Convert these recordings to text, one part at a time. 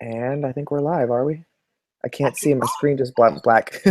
And I think we're live, are we? I can't see my screen, just black.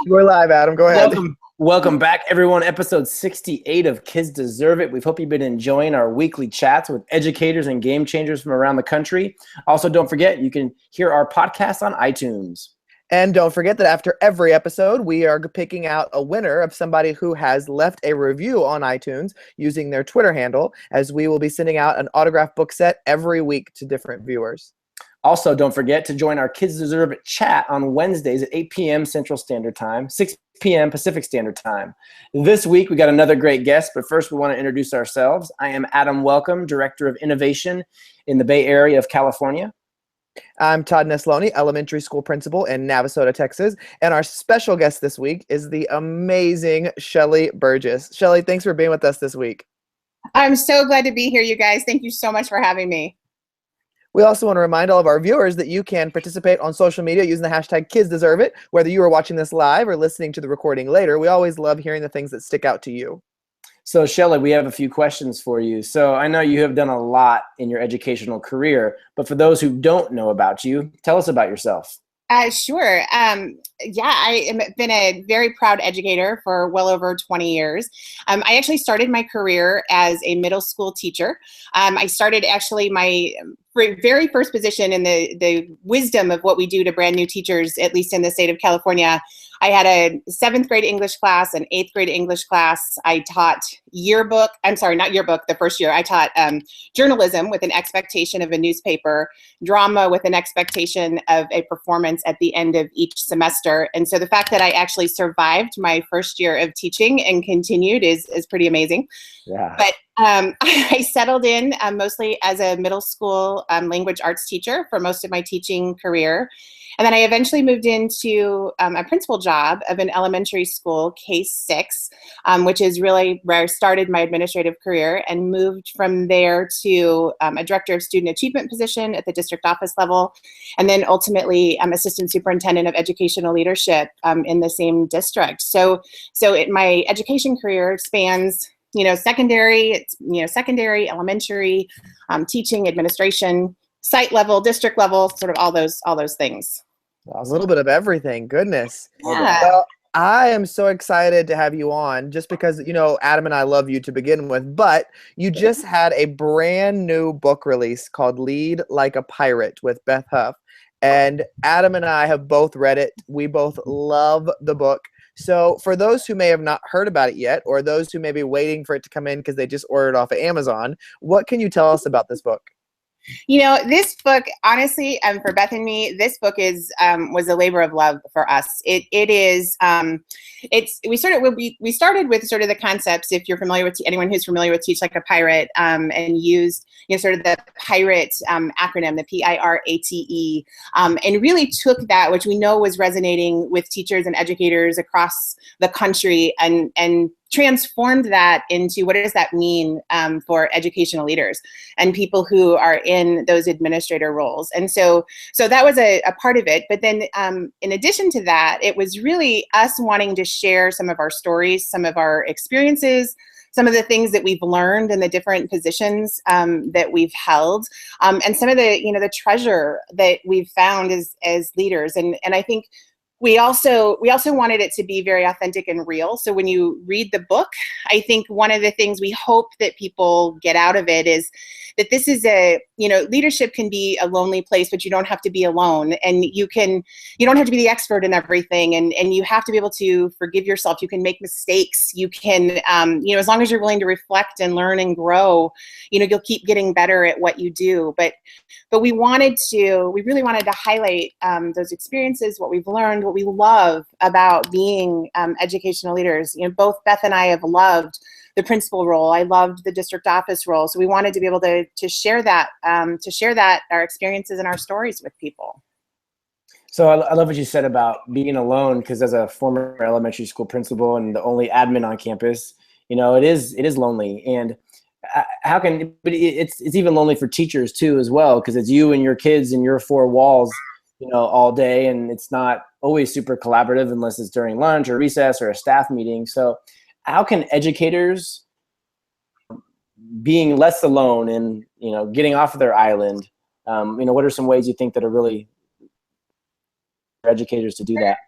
We're live, Adam. Go ahead. Welcome back, everyone. Episode 68 of Kids Deserve It. We hope you've been enjoying our weekly chats with educators and game changers from around the country. Also, don't forget, you can hear our podcast on iTunes. And don't forget that after every episode, we are picking out a winner of somebody who has left a review on iTunes using their Twitter handle, as we will be sending out an autographed book set every week to different viewers. Also, don't forget to join our Kids Deserve It chat on Wednesdays at 8 p.m. Central Standard Time, 6 p.m. Pacific Standard Time. This week, we got another great guest, but first we want to introduce ourselves. I am Adam Welcome, Director of Innovation in the Bay Area of California. I'm Todd Nesloni, elementary school principal in Navasota, Texas, and our special guest this week is the amazing Shelly Burgess. Shelly, thanks for being with us this week. I'm so glad to be here, you guys. Thank you so much for having me. We also want to remind all of our viewers that you can participate on social media using the hashtag KidsDeserveIt, whether you are watching this live or listening to the recording later. We always love hearing the things that stick out to you. So, Shelly, we have a few questions for you. So I know you have done a lot in your educational career, but for those who don't know about you, tell us about yourself. Sure. I have been a very proud educator for well over 20 years. I actually started my career as a middle school teacher. I started actually my very first position in the wisdom of what we do to brand new teachers, at least in the state of California. I had a 7th grade English class, an 8th grade English class. I taught the first year. I taught journalism with an expectation of a newspaper, drama with an expectation of a performance at the end of each semester. And so the fact that I actually survived my first year of teaching and continued is pretty amazing. Yeah. But I settled in mostly as a middle school language arts teacher for most of my teaching career. And then I eventually moved into a principal job of an elementary school, K-6, which is really where I started my administrative career, and moved from there to a director of student achievement position at the district office level, and then ultimately assistant superintendent of educational leadership in the same district. So my education career spans secondary, elementary, teaching, administration, site level, district level, sort of all those things. A little bit of everything. Goodness. Yeah. Well, I am so excited to have you on, just because, Adam and I love you to begin with, but you just had a brand new book release called Lead Like a Pirate with Beth Huff. And Adam and I have both read it. We both love the book. So for those who may have not heard about it yet, or those who may be waiting for it to come in because they just ordered off of Amazon, what can you tell us about this book? This book, honestly, for Beth and me, this book was a labor of love for us. We started with sort of the concepts, if you're familiar with anyone who's familiar with Teach Like a Pirate, and used sort of the pirate acronym, the PIRATE, and really took that, which we know was resonating with teachers and educators across the country, and transformed that into what does that mean for educational leaders and people who are in those administrator roles. And so that was a part of it. But then in addition to that, it was really us wanting to share some of our stories, some of our experiences, some of the things that we've learned in the different positions that we've held, and some of the treasure that we've found as leaders. And I think we also wanted it to be very authentic and real. So when you read the book, I think one of the things we hope that people get out of it is that this is leadership can be a lonely place, but you don't have to be alone. And you don't have to be the expert in everything. And you have to be able to forgive yourself. You can make mistakes. You can, as long as you're willing to reflect and learn and grow, you'll keep getting better at what you do. But we really wanted to highlight those experiences, what we've learned, what we love about being educational leaders. Both Beth and I have loved the principal role. I loved the district office role. So we wanted to be able to share that, our experiences and our stories with people. So I love what you said about being alone, because as a former elementary school principal and the only admin on campus, it is lonely. And but it's even lonely for teachers too as well, because it's you and your kids in your four walls, all day, and it's not always super collaborative unless it's during lunch or recess or a staff meeting. So how can educators, being less alone and getting off of their island, What are some ways you think that are really for educators to do that?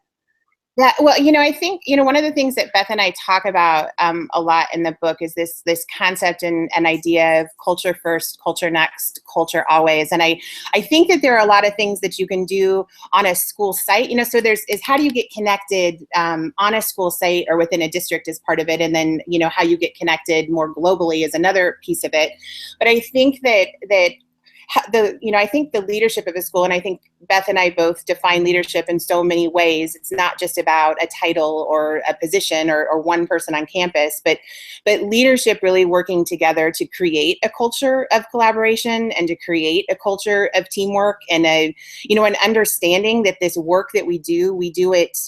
Yeah, well, I think, one of the things that Beth and I talk about a lot in the book is this concept and an idea of culture first, culture next, culture always. And I think that there are a lot of things that you can do on a school site. So is how do you get connected on a school site or within a district is part of it. And then, how you get connected more globally is another piece of it. But I think that I think the leadership of a school, and I think Beth and I both define leadership in so many ways. It's not just about a title or a position or one person on campus, but leadership really working together to create a culture of collaboration and to create a culture of teamwork and an understanding that this work that we do it.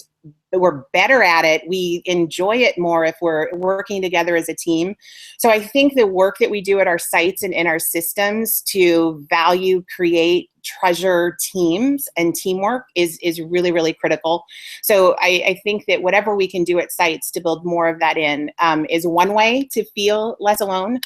We're better at it. We enjoy it more if we're working together as a team. So I think the work that we do at our sites and in our systems to value, create, treasure teams and teamwork is really, really critical. So I think that whatever we can do at sites to build more of that in is one way to feel less alone.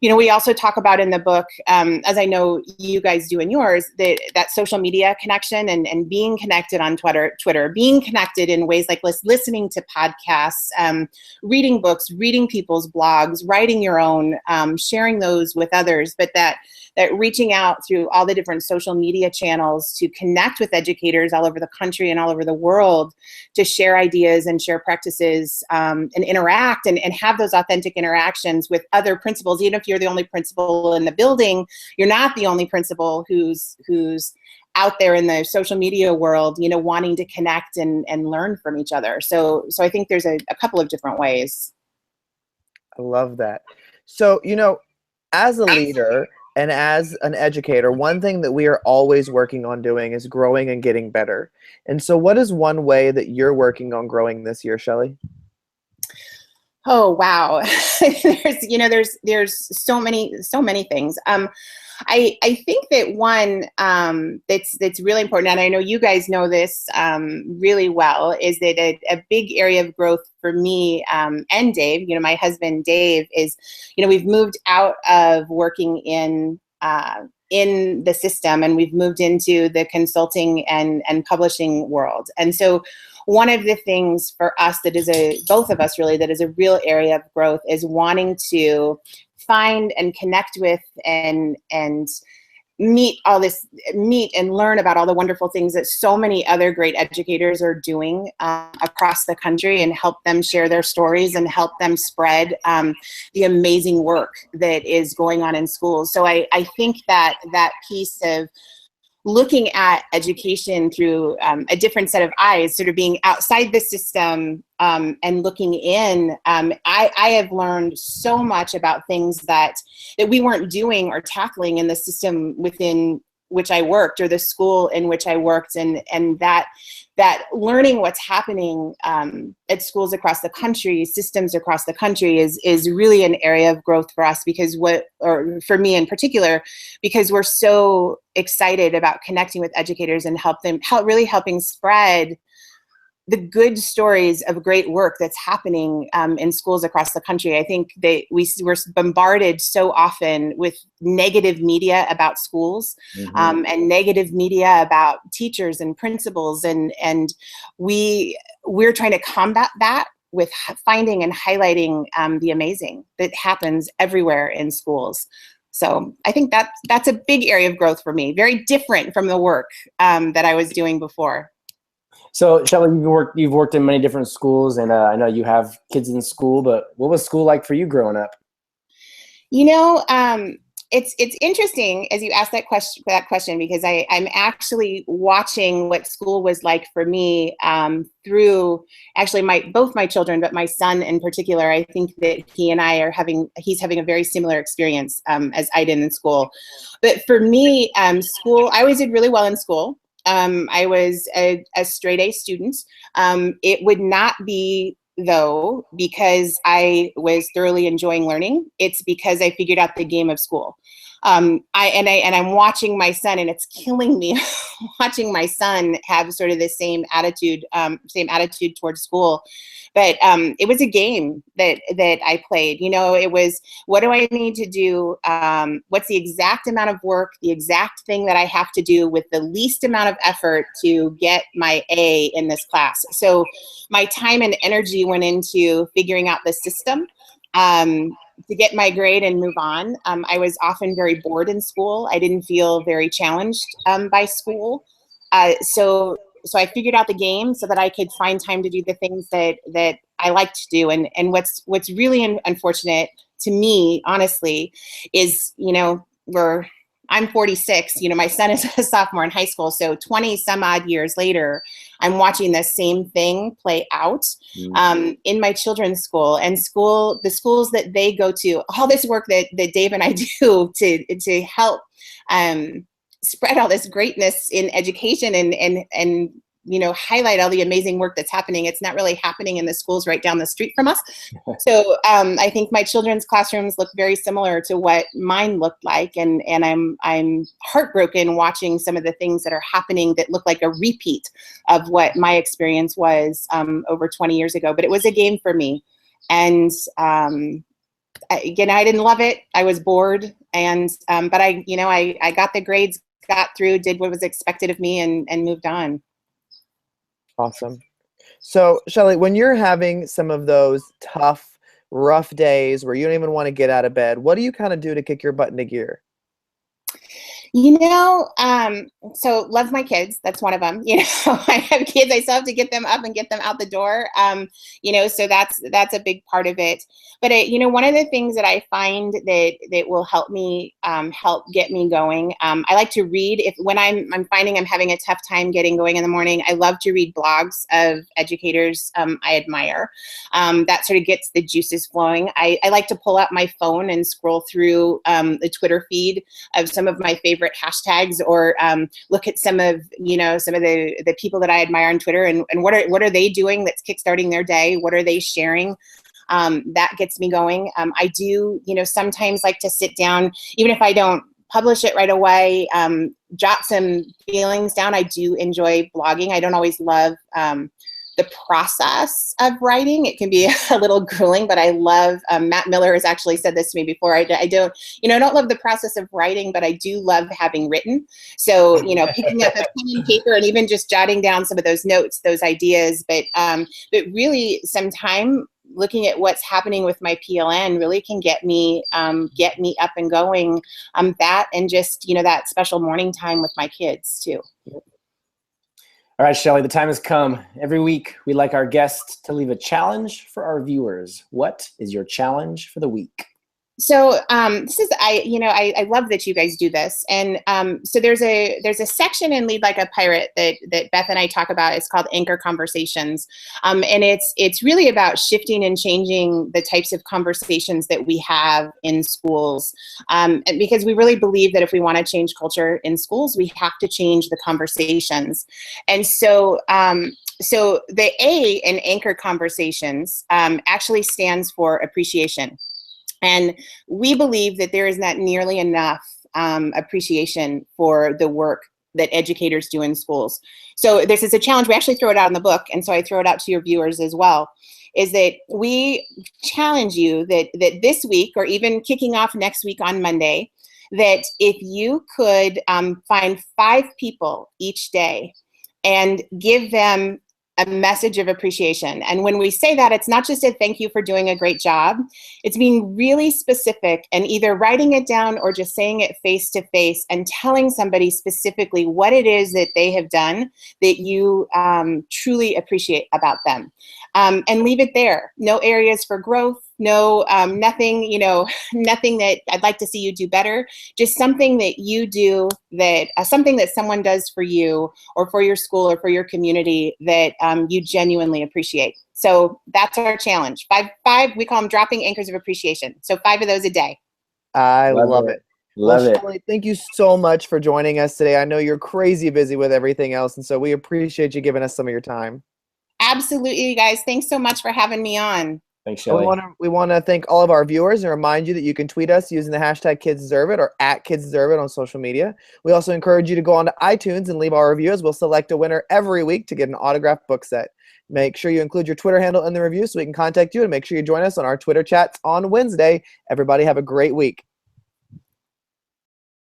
We also talk about in the book, as I know you guys do in yours, that social media connection and being connected on Twitter, being connected in ways like listening to podcasts, reading books, reading people's blogs, writing your own, sharing those with others, but that reaching out through all the different social media channels to connect with educators all over the country and all over the world to share ideas and share practices and interact and have those authentic interactions with other principals. Even if you're the only principal in the building, you're not the only principal who's out there in the social media world, wanting to connect and learn from each other. So I think there's a couple of different ways. I love that. So, as a leader and as an educator, one thing that we are always working on doing is growing and getting better. And so what is one way that you're working on growing this year, Shelley? Oh, wow. there's so many things. I think that one that's really important, and I know you guys know this really well, is that a big area of growth for me and Dave, my husband Dave, is, we've moved out of working in the system and we've moved into the consulting and publishing world. And so one of the things for us both of us really, that is a real area of growth is wanting to find and connect with and meet and learn about all the wonderful things that so many other great educators are doing across the country, and help them share their stories and help them spread the amazing work that is going on in schools. So I think that piece of looking at education through a different set of eyes, sort of being outside the system and looking in, I have learned so much about things that we weren't doing or tackling in the system within which I worked, or the school in which I worked, and that learning what's happening at schools across the country, systems across the country, is really an area of growth for us, because for me in particular, because we're so excited about connecting with educators and really helping spread the good stories of great work that's happening in schools across the country. I think we're bombarded so often with negative media about schools, and negative media about teachers and principals, and we're trying to combat that with finding and highlighting the amazing that happens everywhere in schools. So I think that's a big area of growth for me, very different from the work that I was doing before. So, Shelley, you've worked in many different schools, and I know you have kids in school, but what was school like for you growing up? It's interesting as you ask that question, because I'm actually watching what school was like for me through actually both my children, but my son in particular. I think that he's having a very similar experience as I did in school. But for me, school, I always did really well in school. I was a straight A student. It would not be, though, because I was thoroughly enjoying learning. It's because I figured out the game of school. I'm watching my son, and it's killing me watching my son have sort of the same attitude towards school. But it was a game that I played. You know, it was, what do I need to do? What's the exact amount of work, the exact thing that I have to do with the least amount of effort to get my A in this class? So my time and energy went into figuring out the system to get my grade and move on. I was often very bored in school. I didn't feel very challenged by school. So I figured out the game so that I could find time to do the things that I like to do. And what's really unfortunate to me, honestly, is, you know, I'm 46, you know, my son is a sophomore in high school. So 20 some odd years later, I'm watching the same thing play out in my children's school, and the schools that they go to, all this work that Dave and I do to help spread all this greatness in education and you know, highlight all the amazing work that's happening. It's not really happening in the schools right down the street from us. So I think my children's classrooms look very similar to what mine looked like, and I'm heartbroken watching some of the things that are happening that look like a repeat of what my experience was over 20 years ago. But it was a game for me, and again, I didn't love it. I was bored, and but I got the grades, got through, did what was expected of me, and moved on. Awesome. So, Shelly, when you're having some of those tough, rough days where you don't even want to get out of bed, what do you kind of do to kick your butt into gear? You know, so love my kids. That's one of them. You know, I have kids. I still have to get them up and get them out the door. You know, so that's a big part of it. But you know, one of the things that I find that will help me help get me going. I like to read. When I'm finding I'm having a tough time getting going in the morning, I love to read blogs of educators I admire. That sort of gets the juices flowing. I like to pull out my phone and scroll through the Twitter feed of some of my favorite hashtags, or look at some of the people that I admire on Twitter, and what are they doing that's kickstarting their day? What are they sharing? That gets me going. I do, you know, sometimes like to sit down, even if I don't publish it right away, jot some feelings down. I do enjoy blogging. I don't always love the process of writing. It can be a little grueling, but I love, Matt Miller has actually said this to me before. I don't love the process of writing, but I do love having written. So, you know, picking up a pen and paper and even just jotting down some of those notes, those ideas, but really some time looking at what's happening with my PLN really can get me up and going. That, and just, you know, that special morning time with my kids too. All right, Shelly, the time has come. Every week, we like our guests to leave a challenge for our viewers. What is your challenge for the week? So this is, I love that you guys do this. And so there's a section in Lead Like a Pirate that Beth and I talk about. It's called Anchor Conversations. And it's really about shifting and changing the types of conversations that we have in schools. Because we really believe that if we want to change culture in schools, we have to change the conversations. And so so the A in Anchor Conversations actually stands for appreciation. And we believe that there is not nearly enough appreciation for the work that educators do in schools. So this is a challenge. We actually throw it out in the book, and so I throw it out to your viewers as well, is that we challenge you that this week, or even kicking off next week on Monday, that if you could find 5 people each day and give them a message of appreciation. And when we say that, it's not just a thank you for doing a great job. It's being really specific and either writing it down or just saying it face to face and telling somebody specifically what it is that they have done that you truly appreciate about them. And leave it there. No areas for growth. No, nothing, nothing that I'd like to see you do better. Just something that you do, that something that someone does for you or for your school or for your community that you genuinely appreciate. So that's our challenge. Five, we call them dropping anchors of appreciation. So 5 of those a day. I love it. Love it. Shelley, thank you so much for joining us today. I know you're crazy busy with everything else, and so we appreciate you giving us some of your time. Absolutely, you guys. Thanks so much for having me on. Thanks, And Shelly. we want to thank all of our viewers and remind you that you can tweet us using the hashtag Kids Deserve It or at Kids Deserve It on social media. We also encourage you to go on to iTunes and leave our reviews. We'll select a winner every week to get an autographed book set. Make sure you include your Twitter handle in the review so we can contact you, and make sure you join us on our Twitter chats on Wednesday. Everybody have a great week.